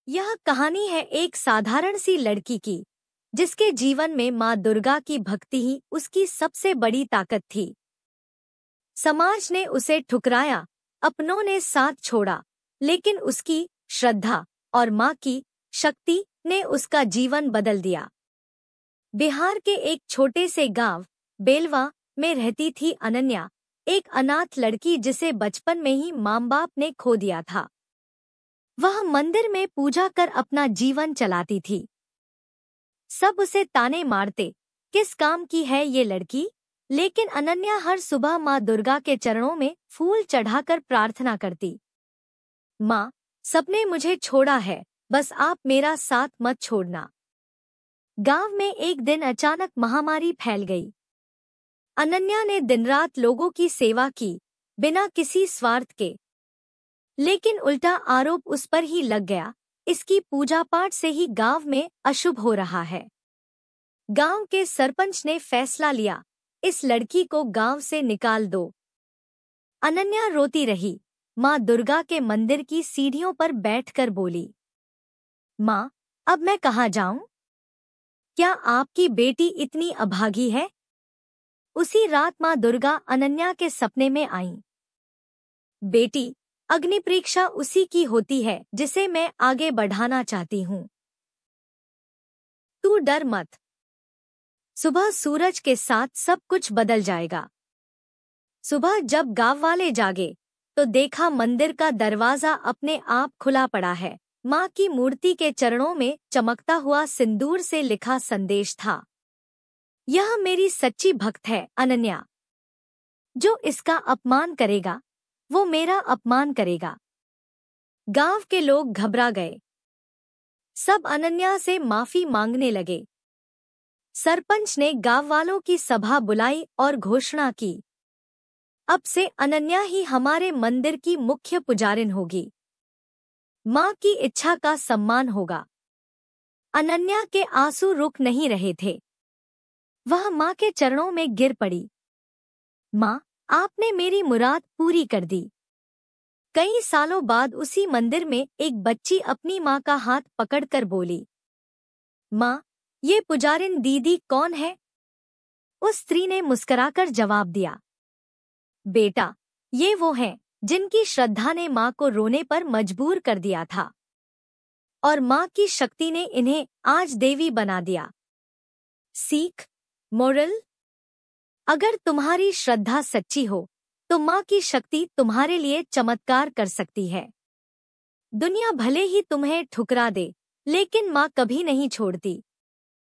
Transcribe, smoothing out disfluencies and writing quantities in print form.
यह कहानी है एक साधारण सी लड़की की, जिसके जीवन में माँ दुर्गा की भक्ति ही उसकी सबसे बड़ी ताकत थी। समाज ने उसे ठुकराया, अपनों ने साथ छोड़ा, लेकिन उसकी श्रद्धा और माँ की शक्ति ने उसका जीवन बदल दिया। बिहार के एक छोटे से गांव बेलवा में रहती थी अनन्या, एक अनाथ लड़की जिसे बचपन में ही माँ बाप ने खो दिया था। वह मंदिर में पूजा कर अपना जीवन चलाती थी। सब उसे ताने मारते, किस काम की है ये लड़की? लेकिन अनन्या हर सुबह माँ दुर्गा के चरणों में फूल चढ़ाकर प्रार्थना करती। माँ, सबने मुझे छोड़ा है, बस आप मेरा साथ मत छोड़ना। गांव में एक दिन अचानक महामारी फैल गई। अनन्या ने दिन रात लोगों की सेवा की, बिना किसी स्वार्थ के। लेकिन उल्टा आरोप उस पर ही लग गया, इसकी पूजा पाठ से ही गांव में अशुभ हो रहा है। गांव के सरपंच ने फैसला लिया, इस लड़की को गांव से निकाल दो। अनन्या रोती रही, माँ दुर्गा के मंदिर की सीढ़ियों पर बैठकर बोली, माँ, अब मैं कहाँ जाऊं? क्या आपकी बेटी इतनी अभागी है? उसी रात माँ दुर्गा अनन्या के सपने में आईं। बेटी, अग्नि परीक्षा उसी की होती है जिसे मैं आगे बढ़ाना चाहती हूँ। तू डर मत। सुबह सूरज के साथ सब कुछ बदल जाएगा। सुबह जब गांव वाले जागे तो देखा मंदिर का दरवाजा अपने आप खुला पड़ा है। माँ की मूर्ति के चरणों में चमकता हुआ सिंदूर से लिखा संदेश था, यह मेरी सच्ची भक्त है अनन्या। जो इसका अपमान करेगा वो मेरा अपमान करेगा। गांव के लोग घबरा गए। सब अनन्या से माफी मांगने लगे। सरपंच ने गांव वालों की सभा बुलाई और घोषणा की, अब से अनन्या ही हमारे मंदिर की मुख्य पुजारिन होगी। माँ की इच्छा का सम्मान होगा। अनन्या के आंसू रुक नहीं रहे थे। वह माँ के चरणों में गिर पड़ी। माँ, आपने मेरी मुराद पूरी कर दी। कई सालों बाद उसी मंदिर में एक बच्ची अपनी माँ का हाथ पकड़कर बोली, माँ, ये पुजारिन दीदी कौन है? उस स्त्री ने मुस्कुराकर जवाब दिया, बेटा, ये वो हैं जिनकी श्रद्धा ने माँ को रोने पर मजबूर कर दिया था, और माँ की शक्ति ने इन्हें आज देवी बना दिया। सीख, मोरल, अगर तुम्हारी श्रद्धा सच्ची हो तो माँ की शक्ति तुम्हारे लिए चमत्कार कर सकती है। दुनिया भले ही तुम्हें ठुकरा दे, लेकिन माँ कभी नहीं छोड़ती।